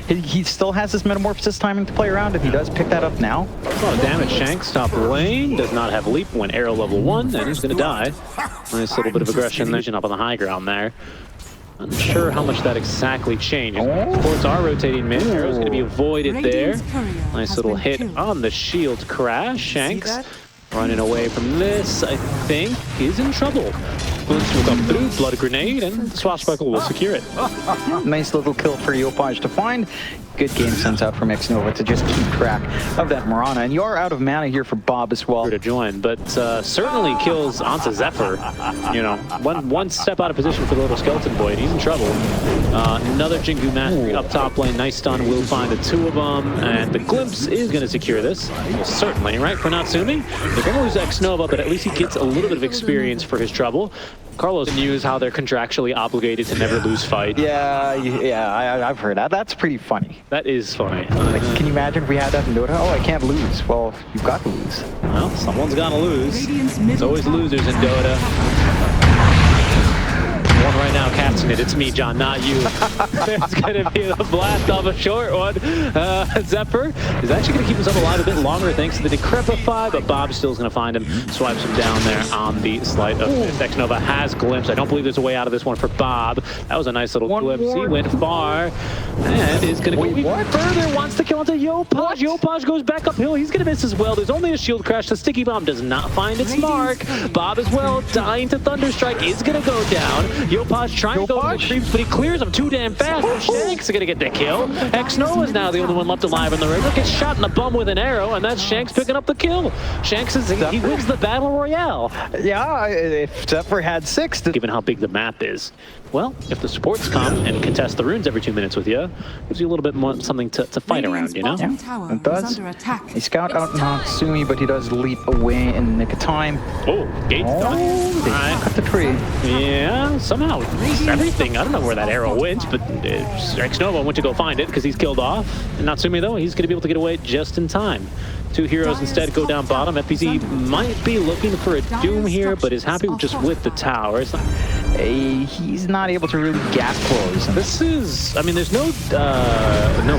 He still has his Metamorphosis timing to play around, if he does pick that up now. A lot of damage. Shanks, top lane, does not have leap when arrow level 1, and he's going to die. Nice little bit of aggression there, up on the high ground there. Unsure how much that exactly changes. Sports are rotating mid. Arrow's going to be avoided there. Nice little hit on the shield crash. Shanks running away from this, I think, is in trouble. Boots will come through, blood grenade, and the Swashbuckle will secure it. Nice little kill for Yopaj to find. Good game sense out from Xnova to just keep track of that Mirana. And you're out of mana here for Bob as well. To join, but certainly kills onto Zephyr. You know, one step out of position for the little skeleton boy, and he's in trouble. Another Jingu Mastery up top lane. Nice stun will find the two of them, and the Glimpse is going to secure this. Well, certainly, right, for Natsumi. They're going to lose Xnova, but at least he gets a little bit of experience for his trouble. Carlos news how they're contractually obligated to never lose fight. Yeah, I've heard that. That's pretty funny. That is funny. Like, can you imagine if we had that in Dota? Oh, I can't lose. Well, you've got to lose. Well, someone's got to lose. It's always losers in Dota. One right now catching it. It's me, John, not you. There's going to be a blast off a short one. Zephyr is actually going to keep himself alive a bit longer thanks to the Decrepify, but Bob still is going to find him. Swipes him down there on the sleight of Xnova has glimpse. I don't believe there's a way out of this one for Bob. That was a nice little glimpse. He went far and is going to go even further. Wants to kill onto Yopaj. Yopaj goes back uphill. He's going to miss as well. There's only a shield crash. The sticky bomb does not find its mark. Bob as well, dying to Thunderstrike, is going to go down. Yopaj trying to go to the creeps, but he clears them too damn fast. Shanks is going to get the kill. Xno is now the only one left alive in the river. Gets shot in the bum with an arrow, and that's Shanks picking up the kill. Shanks is he wins the battle royale. Yeah, if Zephyr had 6, given how big the map is. Well, if the supports come and contest the runes every 2 minutes with you, gives you a little bit more something to fight around, you know? Yeah, it does. He scout out Natsumi, but he does leap away in the nick of time. Oh, gate's done. They cut the tree. Yeah, somehow everything. I don't know where that arrow went, but Xnova went to go find it because he's killed off. And Natsumi, though, he's going to be able to get away just in time. Two heroes instead go down bottom. FPZ might be looking for a Doom here, but is happy just with the tower. It's not... He's not able to really gap close. This is, I mean, there's no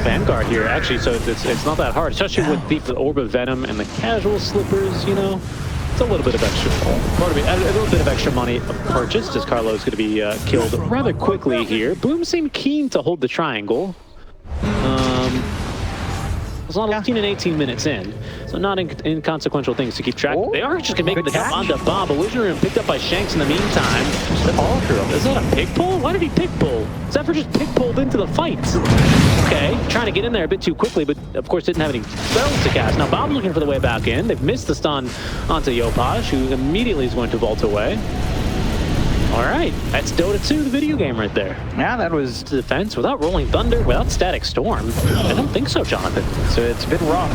Vanguard here, actually, so it's not that hard, especially with the Orb of Venom and the casual slippers, you know. It's a little bit of extra, a little bit of extra money purchased, as Carlos is going to be killed rather quickly here. Boom seemed keen to hold the triangle. It's not 15 and 18 minutes in, so not inconsequential things to keep track of. They are just going to make the jump onto Bob. Illusion Room picked up by Shanks in the meantime. Is that a pig pull? Why did he pig pull? Zephyr just pig pulled into the fight. Okay, trying to get in there a bit too quickly, but of course didn't have any spells to cast. Now Bob's looking for the way back in. They've missed the stun onto Yopaj, who immediately is going to vault away. All right, that's Dota 2, the video game right there. Yeah, that was defense without Rolling Thunder, without Static Storm. I don't think so, Jonathan. So it's a bit rough.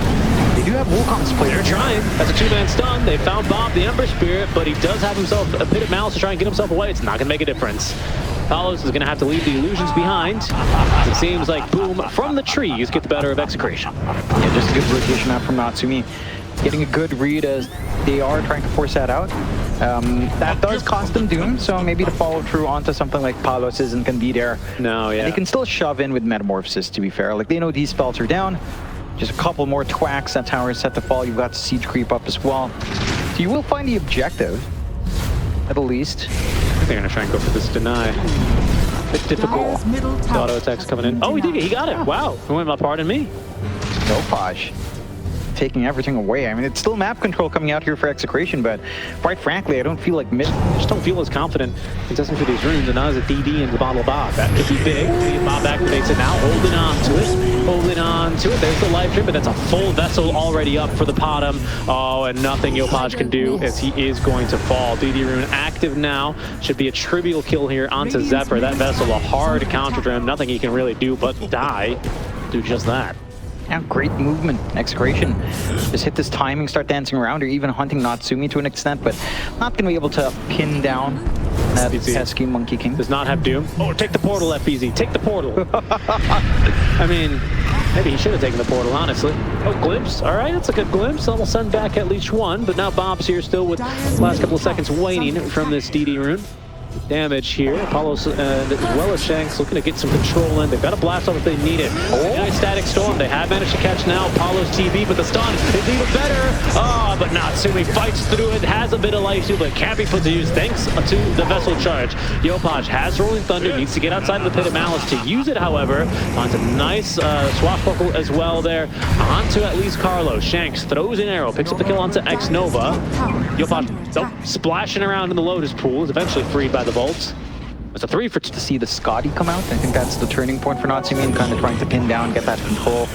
They do have Wukong's play. They're trying. That's a 2-man stun. They found Bob, the Ember Spirit, but he does have himself a bit of malice to try and get himself away. It's not going to make a difference. Carlos is going to have to leave the illusions behind. It seems like Boom from the trees get the better of Execration. Yeah, just a good rotation out from Natsumi. Getting a good read as they are trying to force that out. That does cost them Doom, so maybe to follow through onto something like Palos isn't going to be there. No, yeah. And they can still shove in with Metamorphosis, to be fair. Like, they know these spells are down. Just a couple more twacks, that tower is set to fall. You've got Siege creep up as well. So you will find the objective, at the least. I think they're going to try and go for this deny. A bit difficult. Auto attacks coming in. Oh, he did it. He got it. Wow. Who went, pardon me? Yopaj taking everything away. I mean, it's still map control coming out here for Execration, but quite frankly, I don't feel like I just don't feel as confident contesting for these runes, and now as a DD into the bottle of Bob. That could be big. Bob activates it now, holding on to it. Holding on to it. There's the life trip, but that's a full vessel already up for the bottom. Oh, and nothing Yopaj can do as he is going to fall. DD rune active now. Should be a trivial kill here onto Zephyr. That vessel, a hard counter to him. Nothing he can really do but die. Do just that. Yeah, great movement. Execration. Just hit this timing, start dancing around, or even hunting Natsumi to an extent, but not going to be able to pin down that pesky Monkey King. Does not have Doom. Oh, take the portal, FBZ. Take the portal. I mean, maybe he should have taken the portal, honestly. Oh, glimpse. All right, that's a good glimpse. That'll send back at least one, but now Bob's here still with the last couple of seconds waning from this DD rune. damage here. Apollos and as well as Shanks looking to get some control in. They've got a blast off if they need it. Nice static storm. They have managed to catch now Apollo's TV, but the stun is even better. Oh, but Natsumi fights through it, has a bit of life steal, but can't be put to use thanks to the vessel charge. Yopaj has Rolling Thunder, needs to get outside of the Pit of Malice to use it, however. Onto nice swashbuckle as well there. Onto at least Carlo. Shanks throws an arrow, picks up the kill onto X-Nova. Yopaj splashing around in the Lotus pool, is eventually freed by the Bolts. It's a 3 for 2 to see the Scotty come out. I think that's the turning point for Natsumi and kind of trying to pin down, get that control,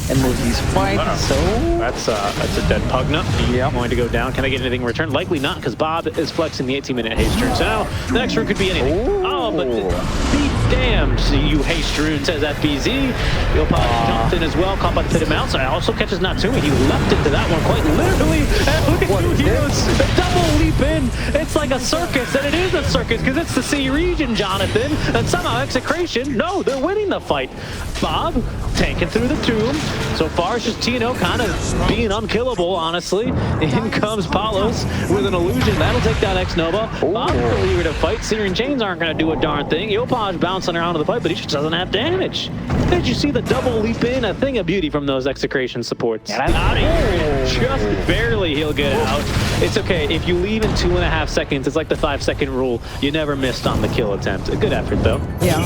and move these fights. So that's a dead Pugna. Yeah, going to go down. Can I get anything in return? Likely not, because Bob is flexing the 18-minute haste rune. So now the next rune could be anything. Ooh. Oh, but be damned, you haste rune, says FBZ. Yopaj jumped in as well, caught by the Pit of Malice. Also catches Natsumi. He leapt into that one quite literally. And look at who he is. The double leap in. It's like a circus, and it is a circus because it's the C region, Jonathan. And somehow Execration, no, they're winning the fight. Bob tanking through the tomb. So far, it's just Tino kind of being unkillable, honestly. In comes Palos with an illusion. That'll take down X-Nova. Bob's really eager to fight. Searing Chains aren't going to do a darn thing. Yopaj bouncing around to the fight, but he just doesn't have damage. Did you see the double leap in? A thing of beauty from those Execration supports. Out of here. Just barely he'll get out. It's okay. If you leave in 2.5 seconds, it's like the 5-second rule. You never missed on the kill attempt. A good effort, though. Yeah,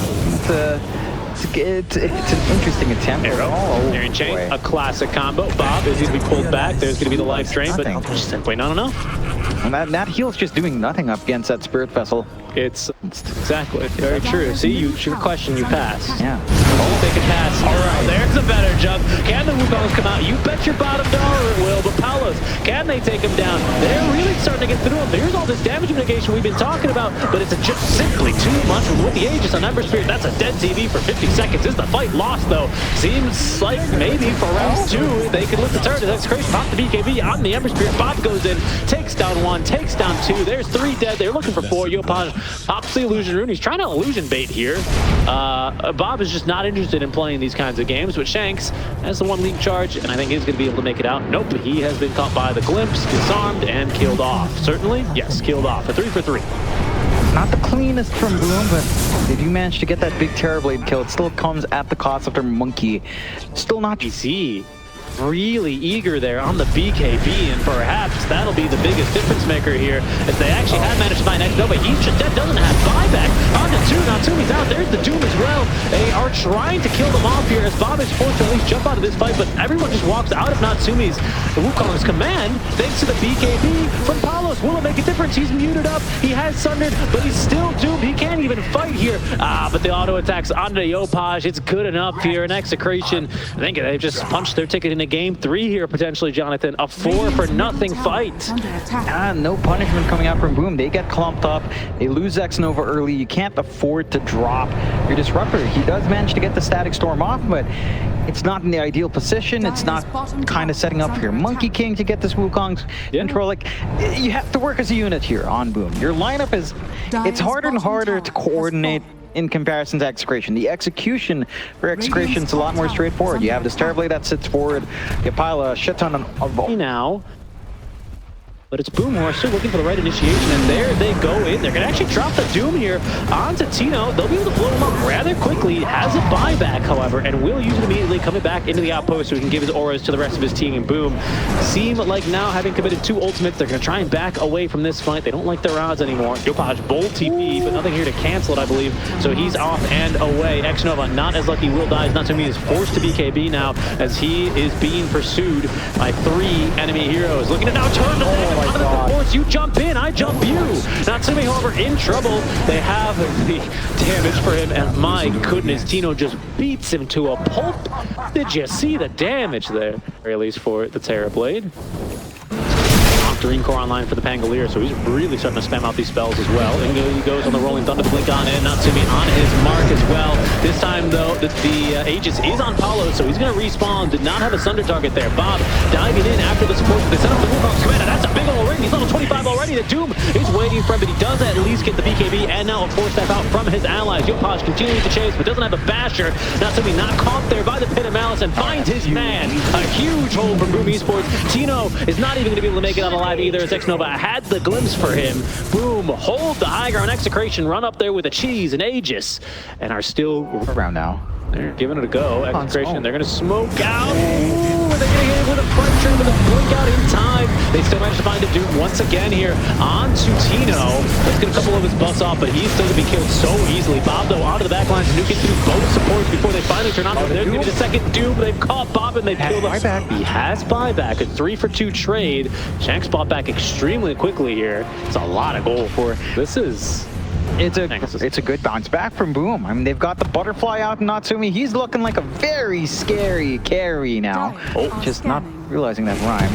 it's an interesting attempt. Arrow, Searing Chain, a classic combo. Bob is going to be pulled back. There's going to be the life drain, but just simply no. And that heal's just doing nothing up against that Spirit Vessel. It's exactly very true. See, your question, you pass. Yeah. Oh, they can pass. All right, there's a better jump. Can the Wukongs come out? You bet your bottom dollar it will. But Palos, can they take him down? They're really starting to get through him. There's all this damage mitigation we've been talking about, but it's just simply too much with the Aegis on Ember Spirit. That's a dead TV for 50 seconds. Is the fight lost, though? Seems like maybe for round 2, they could look to turn. That's crazy. Pop the BKB on the Ember Spirit. Bob goes in, takes down 1, takes down 2. There's 3 dead. They're looking for 4. Yopaj pops the illusion rune. He's trying to illusion bait here. Bob is just not interested in playing these kinds of games, but Shanks has the 1 leap charge, and I think he's going to be able to make it out. Nope, he has been caught by the glimpse, disarmed, and killed off. Certainly, yes, killed off. A 3 for 3. Not the cleanest from Boom, but they do manage to get that big Terrorblade kill. It still comes at the cost of their Monkey. Still not DPC. Really eager there on the BKB, and perhaps that'll be the biggest difference maker here, as they actually have managed to find X-Nova. He's just dead, doesn't have buyback. On to 2, Natsumi's out. There's the Doom as well. They are trying to kill them off here, as Bob is forced to at least jump out of this fight, but everyone just walks out of Natsumi's Wukong's command, thanks to the BKB from Palos. Will it make a difference? He's muted up, he has Sundered, but he's still doomed. He can't even fight here. But the auto attacks onto Yopaj. It's good enough here in Execration. I think they've just punched their ticket into game 3 here, potentially, Jonathan. A 4-for-0 fight. No punishment coming out from Boom. They get clumped up. They lose X-Nova early. You can't afford to drop your Disruptor. He does manage to get the Static Storm off, but it's not in the ideal position. It's not kind of setting up for your Monkey King to get this Wukong's control. Like, you have to work as a unit here on Boom. Your lineup is, it's harder and harder to coordinate in comparison to Execration. The execution for Execration is a lot more straightforward. You have this Terrorblade that sits forward, you pile a shit ton of now. But it's Boom who are still looking for the right initiation, and there they go in. They're going to actually drop the Doom here onto Tino. They'll be able to blow him up rather quickly. Has a buyback, however, and will use it immediately, coming back into the outpost so he can give his auras to the rest of his team. And Boom seem like now, having committed 2 ultimates, they're going to try and back away from this fight. They don't like their odds anymore. Yopaj, bold TP, but nothing here to cancel it, I believe. So he's off and away. X-Nova, not as lucky, will die. Natsumi is forced to BKB now, as he is being pursued by 3 enemy heroes. Looking to now turn to force. You jump in, I jump you. Natsumi, however, in trouble. They have the damage for him, and my goodness, Tino just beats him to a pulp. Did you see the damage there? Or at least for the Terrorblade. Dream Core online for the Pangolier, so he's really starting to spam out these spells as well. And he goes on the Rolling Thunder, blink on in. Natsumi on his mark as well. This time, though, the Aegis is on Paulo, so he's going to respawn. Did not have a Sunder target there. Bob diving in after the support. They set up the Wukong's command, and that's a big old ring. He's level 25 already. The Doom is waiting for him, but he does at least get the BKB, and now a 4-step out from his allies. Yopaj continues to chase, but doesn't have a basher. Natsumi not caught there by the Pit of Malice, and finds his man. A huge hold from BOOMESPORTS. Tino is not even going to be able to make it out alive. survive either, as Xnova had the glimpse for him. Boom, hold the high ground. EXECRATION run up there with a cheese and Aegis, and are still around now. They're giving it a go. EXECRATION, they're going to smoke out. Ooh, they're going to hit it with a pressure, with a blink out in time. They still managed to find a Doom once again here onto Tino. Let's get a couple of his buffs off, but he's still going to be killed so easily. Bob, though, onto the back lines, nuking through both supports before they finally turn on. There's going to be the second Doom. They've caught Bob, and they've killed him. He has buyback, a 3-for-2 trade. Shanks bought back extremely quickly here. It's a lot of gold for this is... It's a good bounce back from Boom. I mean, they've got the butterfly out in Natsumi. He's looking like a very scary carry now. Oh, just not realizing that rhyme.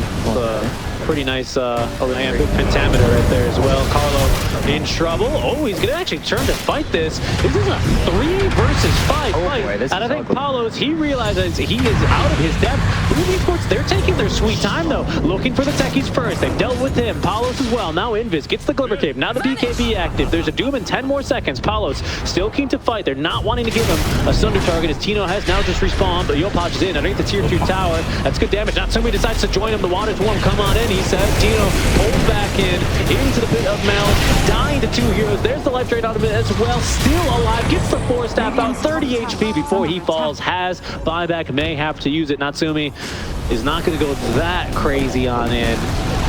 Pretty nice good pentameter right there as well. Carlo in trouble. Oh, he's gonna actually turn to fight this. This is a 3 versus 5 fight. Boy, and I think Paulos, he realizes he is out of his depth. BOOMESPORTS, they're taking their sweet time though, looking for the techies first. They've dealt with him. Paulos as well. Now Invis gets the Glimmer Cape. Now the BKB active. There's a Doom in 10 more seconds. Paulos still keen to fight. They're not wanting to give him a Sunder target as Tino has now just respawned, but Yopaj is in underneath the tier 2 tower. That's good damage. Natsumi decides to join him. The water's warm. Come on in, he says. Tino pulls back into the pit of Mel, dying to 2 heroes. There's the life drain on him as well. Still alive. Gets the 4-staff out. 30 HP before he falls. Has buyback. May have to use it. Natsumi is not going to go that crazy on in.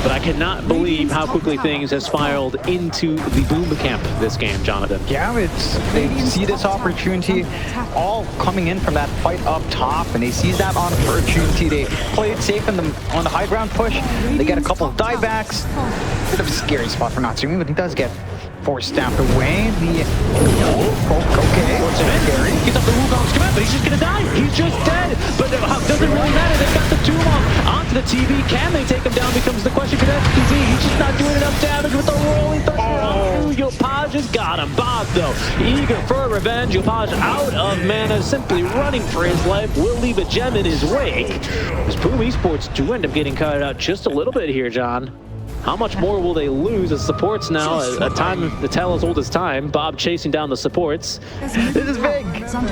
But I cannot believe how quickly things have spiraled into the Boom camp this game, Jonathan. Yeah, they see this opportunity all coming in from that fight up top, and they seize that opportunity. They play it safe on the high ground push. They get a couple of diebacks. Bit of a scary spot for Natsumi, but he does get force-stamped away. Okay. He's up the Wukong's command, but he's just gonna die. He's just dead. But doesn't really matter. They've got the Doom onto the TV. Can they take him down? Becomes the question for DPC. He's just not doing enough damage with the rolling thunder. Oh, Yopaj has got him. Bob, though, eager for revenge. Yopaj out of mana, simply running for his life. Will leave a gem in his wake. As BOOMESPORTS do end up getting cut out just a little bit here, John. How much more will they lose as supports now? A time to tell as old as time. Bob chasing down the supports. This is big.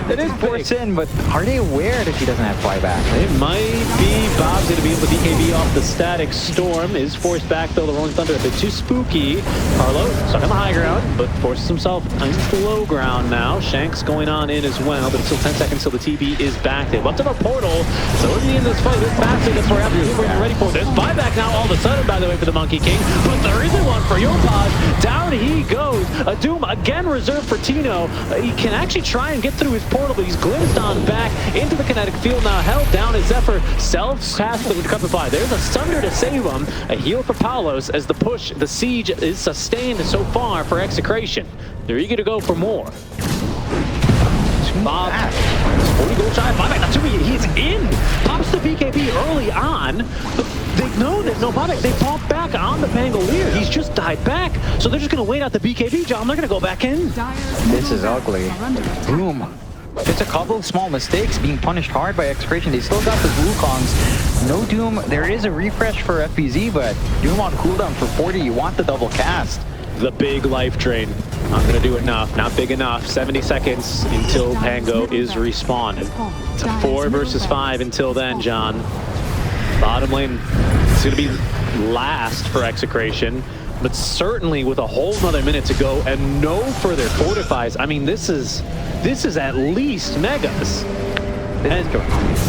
It is forced in, but are they aware that he doesn't have flyback? It might be. Bob's going to be able to BKB off the static storm. Is forced back though. The Rolling Thunder a bit too spooky. Carlo stuck on the high ground, but forces himself into the low ground now. Shanks going on in as well, but it's still 10 seconds till the TB is back. They left him a portal, so in the end of this fight, this fast, that's where we're ready for this. Buyback now all of a sudden, by the way, for the Monkey King, but there isn't one for Yopaj. Down he goes. A Doom again reserved for Tino. He can actually try and get through his portal, but he's glimpsed on back into the kinetic field now. Held down as Zephyr self-cast the Decrepify. There's a Sunder to save him. A heal for Paulos as the push, the siege is sustained so far for EXECRATION. They're eager to go for more. Bob, 40 gold shy, buyback. Natsumi, he's in. Pops the BKB early on, but they know that no buyback. They pop back on the Pangolier. He's just died back, so they're just going to wait out the BKB, John. They're going to go back in. This is ugly. Boom. Just a couple of small mistakes being punished hard by EXECRATION. They still got the Wukongs. No Doom. There is a refresh for FBZ, but Doom on cooldown for 40. You want the double cast. The big life drain. Not gonna do enough, not big enough. 70 seconds until Pango is respawned. It's a 4 versus 5 until then, John. Bottom lane is gonna be last for EXECRATION, but certainly with a whole nother minute to go and no further fortifies. I mean, this is at least megas. And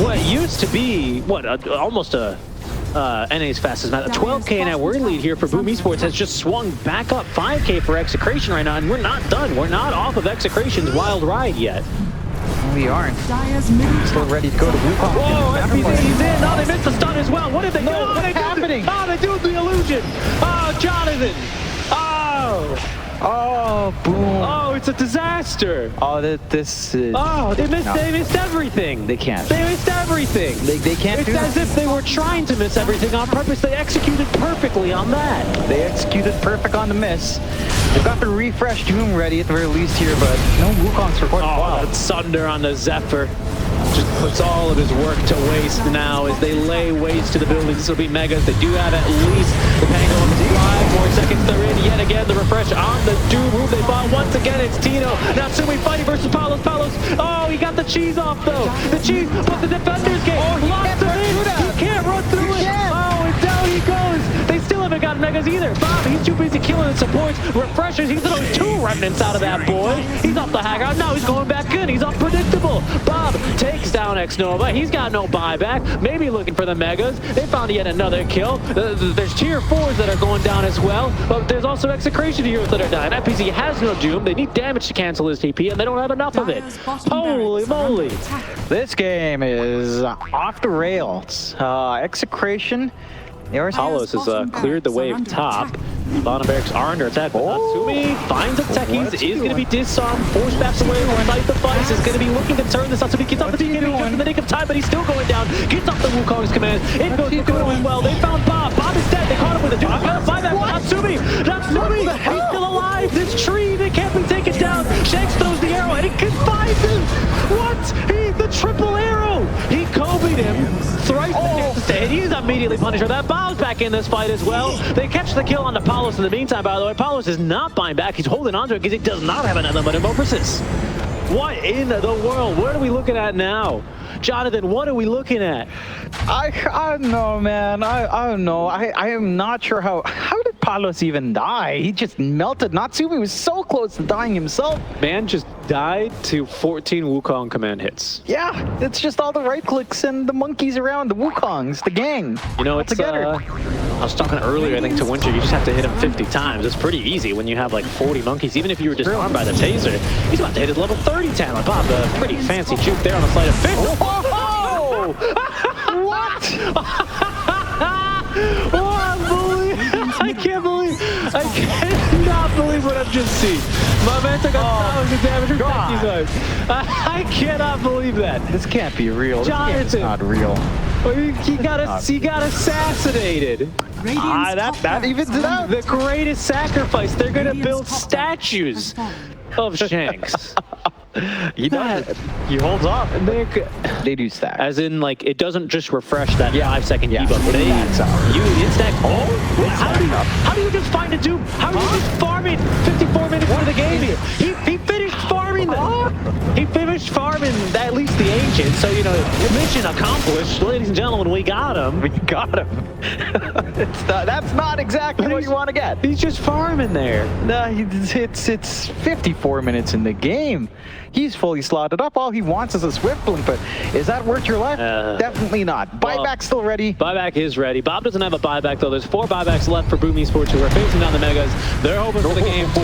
what used to be, almost a NA's fastest match. A 12K net word lead here for BOOMESPORTS has just swung back up 5K for EXECRATION right now, and we're not done. We're not off of EXECRATION's wild ride yet. We aren't. Still ready to go to Wukong. Whoa, FBZ's in. Oh, they missed the stun as well. What did they do? What's happening? They do the illusion. Oh, Jonathan. Oh, boom. Oh, it's a disaster. Oh, this is... Oh, they missed everything. They can't. They missed everything. They can't do it. It's as if they were trying to miss everything on purpose. They executed perfectly on that. They executed perfect on the miss. They've got the refresh Doom ready at the very least here, but no Wukongs for quite a while. That Sunder on the Zephyr just puts all of his work to waste now as they lay waste to the buildings. This will be megas. They do have at least the Pango on 5 more seconds. They're in yet again. The refresh on the Doom room. They bought once again. It's Tino. Natsumi fighting versus Paulos. Oh, he got the cheese off though. The cheese, but the defenders get locked him in. He can't run through it. Oh, and down he goes. They still haven't gotten on Megas either. Bob, he's too busy killing the supports. Refreshers, he's throwing 2 remnants out of that boy. He's off the hack out. Now he's going back in. He's unpredictable. Bob takes down X-Nova. He's got no buyback. Maybe looking for the Megas. They found yet another kill. There's tier 4s that are going down as well. But there's also execration heroes that are dying. FPZ has no doom. They need damage to cancel his TP, and they don't have enough of it. Holy moly. This game is off the rails. EXECRATION. Palos has cleared the wave top. Bottom barracks are under attack. Natsumi finds the techies, is going to be disarmed, force backs away from fight the fights, is going to be looking to turn this. Natsumi gets off the beginning just in the nick of time, but he's still going down. Gets off the Wukong's command. It goes going well. They found Bob. Bob is dead. They caught him with a dude. Buyback for Natsumi. Natsumi, he's still alive. This tree, they can't be taken down. Shanks throws the arrow and he confined him. What? The triple arrow. He Kobe'd him. Thrice the stay. He's immediately punished for that. Bob's back in this fight as well. They catch the kill on the Palos in the meantime, by the way. Palos is not buying back. He's holding on to it because he does not have another metamorphosis. What in the world? What are we looking at now? Jonathan, what are we looking at? I don't know, man. I don't know. I am not sure how did Palos even die? He just melted. Natsumi was so close to dying himself. Man just died to 14 Wukong command hits. Yeah, it's just all the right clicks and the monkeys around, the Wukongs, the gang. You know, it's together. I was talking earlier, I think, to Winter, you just have to hit him 50 times. It's pretty easy when you have like 40 monkeys. Even if you were disarmed by the taser, he's about to hit his level 30 talent. Bob, a pretty fancy juke there on the flight of 50. Oh! What? I cannot believe what I've just seen. My man took 1,000 damage from Techie guys. I cannot believe that. This can't be real. Jonathan. This game's not real. He got assassinated. That evens it out. The greatest sacrifice. They're gonna build statues of Shanks. He does. He holds off. They do stack. As in, like, it doesn't just refresh that 5-second debuff. You instack. How do you just find a dupe? How are you just farming 54 minutes into the game here? He finished farming them. He finished farming at least the ancient. So, you know, mission accomplished. Ladies and gentlemen, we got him. We got him. That's not exactly what you want to get. He's just farming there. No, it's 54 minutes in the game. He's fully slotted up. All he wants is a swift blink, but is that worth your life? Definitely not. Buyback still ready. Buyback is ready. Bob doesn't have a buyback, though. There's 4 buybacks left for BOOMESPORTS, who are facing down the Megas. They're hoping for the game 2.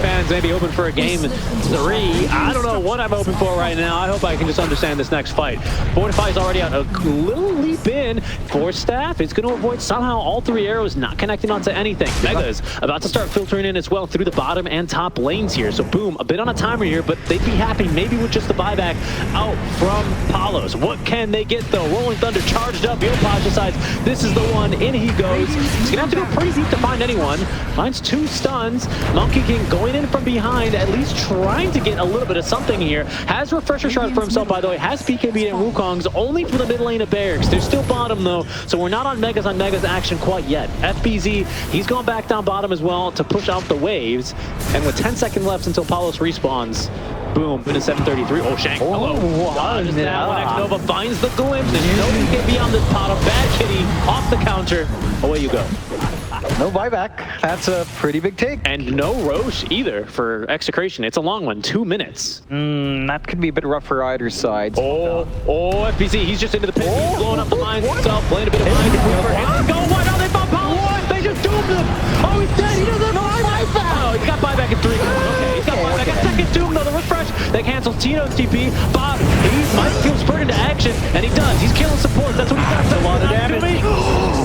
Fans may be hoping for a game 3. I don't know what I'm hoping for right now. I hope I can just understand this next fight. Fortify is already out. A little leap in for Staff. It's going to avoid somehow all 3 arrows not connecting onto anything. Megas about to start filtering in as well through the bottom and top lanes here. So Boom, a bit on a timer here, but they'd be happy maybe with just the buyback out from Palos. What can they get though? Rolling Thunder charged up. Yopaj decides this is the one. In he goes. He's gonna have to go pretty deep to find anyone. Finds 2 stuns. Monkey King going in from behind, at least trying to get a little bit of something here. Has Refresher Shard for himself, by the way. Has PKB and Wukong's only for the mid lane of Barracks. They're still bottom though, so we're not on Megas action quite yet. FBZ, he's going back down bottom as well to push out the waves. And with 10 seconds left until Palos respawns, Boom, minute 7:33. Oh, Shank, hello. Dodges down when X-Nova finds the glimpse, and no one can get beyond this bottom. Bad Kitty off the counter. Away you go. No buyback. That's a pretty big take. And no Roche either for EXECRATION. It's a long one, 2 minutes. That could be a bit rough for either side. FBZ, he's just into the pit. He's blowing up the mines himself, playing a bit of mind. Go, what? Oh, they found Paolo. They just doomed him. Oh, he's dead. He doesn't have buyback. Oh, he's got buyback in 3. Okay, he's got buyback in second doom, though. The refresh. They cancel Tino's TP. Bob, he might feel spurred into action, and he does. He's killing support. That's what he's got. A lot of damage.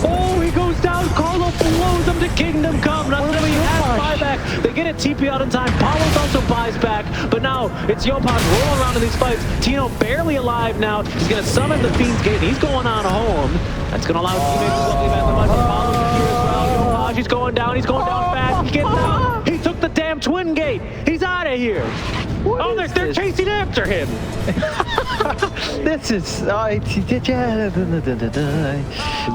Oh, he goes down. Carlo blows him to Kingdom Come. Not really has buyback. They get a TP out in time. Palos also buys back, but now it's Yopaj rolling around in these fights. Tino barely alive now. He's going to summon the Fiend's Gate. He's going on home. That's going to allow teammates to look at the money. Palos is here as well. Yopaj, he's going down. He's going down fast. He's getting out. He took the damn Twin Gate. He's out of here. Oh, they're chasing after him. This is... you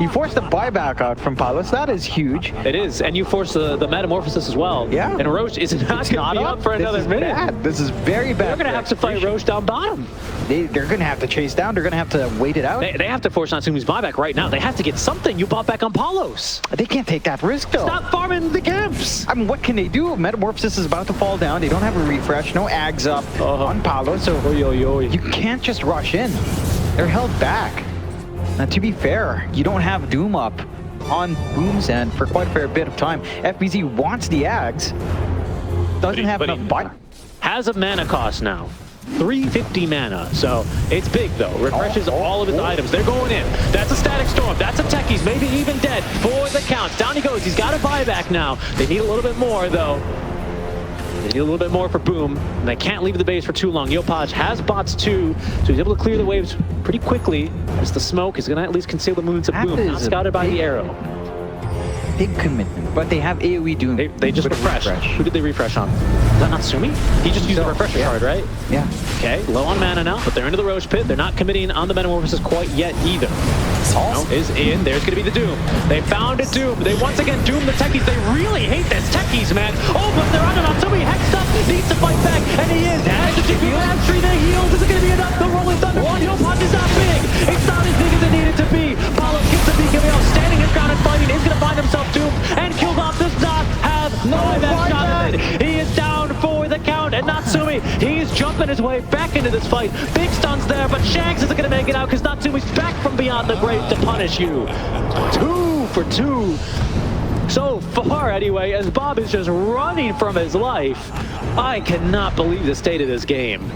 forced the buyback out from Palos. That is huge. It is, and you force the metamorphosis as well. Yeah. And Roche is not going to be up for another minute. Bad. This is very bad. They're going to have to fight Roche down bottom. They're going to have to chase down. They're going to have to wait it out. They have to force Natsumi's buyback right now. They have to get something. You bought back on Palos. They can't take that risk, though. Stop farming the camps. I mean, what can they do? Metamorphosis is about to fall down. They don't have a refresh. No ags up on Palos, so you can't just rush in. They're held back. Now, to be fair, you don't have Doom up on Boom's end for quite a fair bit of time. FBZ wants the ags. Doesn't have enough buy. Has a mana cost now. 350 mana, so it's big though. Refreshes all of his items. They're going in. That's a static storm. That's a techies, maybe even dead for the counts. Down he goes. He's got a buyback now. They need a little bit more though. They need a little bit more for Boom, and they can't leave the base for too long. Yopaj has bots too, so he's able to clear the waves pretty quickly as the smoke is going to at least conceal the movements of Boom. Not scouted by the arrow. Big commitment, but they have AoE Doom. They just refresh. Who did they refresh on? Is that Natsumi? He just used the refresher card, right? Yeah. Okay, low on mana now, but they're into the Roche pit. They're not committing on the Metamorphosis quite yet either. Salt is in. There's going to be the Doom. They found a Doom. They once again doom the techies. They really hate this techies, man. Oh, but they're on it. Natsumi hexed up. Needs to fight back, and he is. Has the GP mastery. They healed. Is it going to be enough? The Rolling Thunder. Yopaj is not big. It's not as big as it needed to be. Palos gets the beacon out, standing his ground and fighting. He's going to find himself doomed and killed off. Does not have no shot. He is down for the count, and Natsumi, he's jumping his way back into this fight. Big stuns there, but Shags isn't going to make it out because Natsumi's back from beyond the grave to punish you. 2 for 2. So far, anyway, as Bob is just running from his life. I cannot believe the state of this game.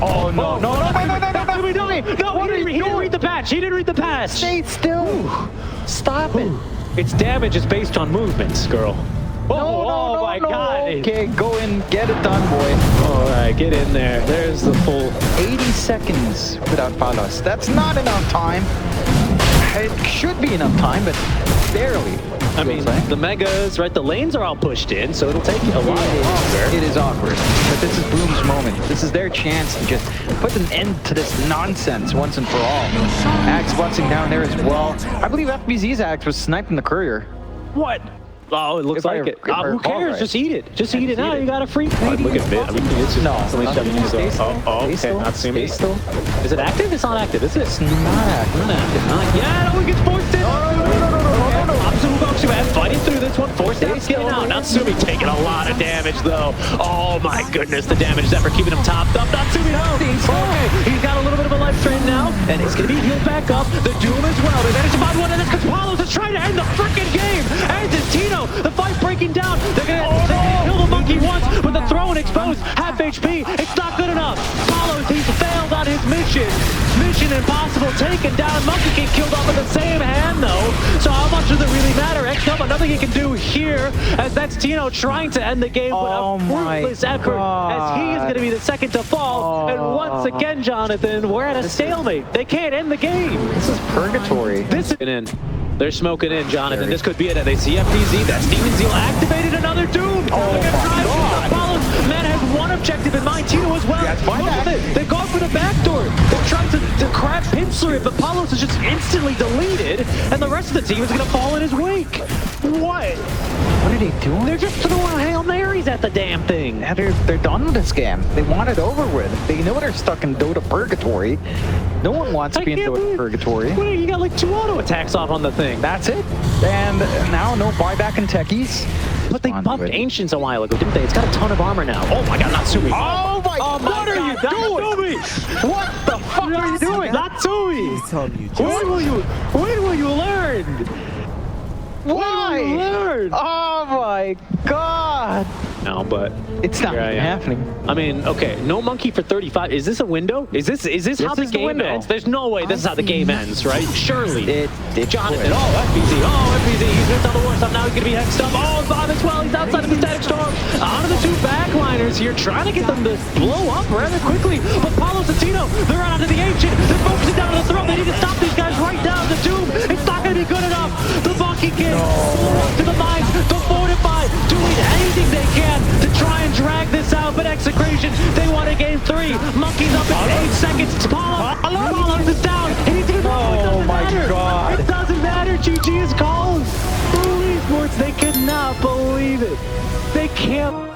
Oh, no. No, he didn't read the patch. He didn't read the patch. Stay still. Stop it. Its damage is based on movements, girl. Oh my God. Okay, go in, get it done, boy. All right, get in there. There's the full 80 seconds without Palos. That's not enough time. It should be enough time, but barely. I mean, the megas, right? The lanes are all pushed in, so it'll take a while longer. It is awkward, but this is Boom's moment. This is their chance to just put an end to this nonsense once and for all. Axe busting down there as well. I believe FBZ's Axe was sniping the courier. What? Oh, it looks like it. Who cares? Just eat it. Just eat it now. You got a free. Look at it. I mean, it's just constantly shoving you. Okay, not see me. Is it active? It's not active, is it? It's not active. Not active. Yeah, no, he gets forced in. Fighting through this one, forced out, getting out. Natsumi taking a lot of damage though. Oh my goodness, the damage is ever keeping him topped up. Natsumi, no. Okay, he's got a little bit of a life drain now, and he's gonna be healed back up. The Doom as well. They managed to find one of this because Palos is trying to end the freaking game. And it's Tino, the fight breaking down. They're gonna kill the monkey once with the throw and exposed. Half HP. It's not good enough. Palos, he's failed on his mission. Mission impossible. Taken down. Monkey King killed off with the same hand though. So how much does it really matter? XNOP, nothing he can do here, as that's Tino trying to end the game with a fruitless effort, as he is going to be the second to fall. And once again, Jonathan, we're at a stalemate. They can't end the game. This is purgatory. This is in. They're smoking in, Jonathan. This could be it. They see FPZ. That's Demon Zeal activated. Another Doom. Oh my God. Man has one objective in mind. Tino as well. They've gone for the back door. They're trying to crab pincer it, but Palos is just instantly deleted, and the rest of the team is going to fall in his wake. What? What are they doing? They're just throwing Hail Marys at the damn thing. Yeah, they're done with this game. They want it over with. They know they're stuck in Dota Purgatory. No one wants to be in Dota Purgatory. You got like 2 auto attacks off on the thing. That's it. And now no buyback in techies. But they buffed Ancients a while ago, didn't they? It's got a ton of armor now. Oh my God, Natsumi. Oh my God. What are you doing? What the fuck are you doing? Natsumi. When will you learn? Why? When will you learn? Oh my God. No, but it's not happening. I mean, okay, no monkey for 35. Is this a window? Is this how the game ends? There's no way this is how the game ends, right? Surely. Jonathan. Oh, FPZ. He's missed on the war stuff. Now he's gonna be hexed up. Oh, Bob as well. He's outside of the static storm. Onto the 2 backliners here, trying to get them to blow up rather quickly. But Palos and Tino, they're onto the Ancient. They're focusing down on the throat. They need to stop these guys right down. The Doom. It's not gonna be good enough. The Monkey King. To the mines. The Fortify. Doing anything they can to try and drag this out, but EXECRATION, they want to get 3. Monkey's up in 8 seconds. Paulos is down. And he's even Oh my God. It doesn't matter. GG is called. BOOMESPORTS, they cannot believe it. They can't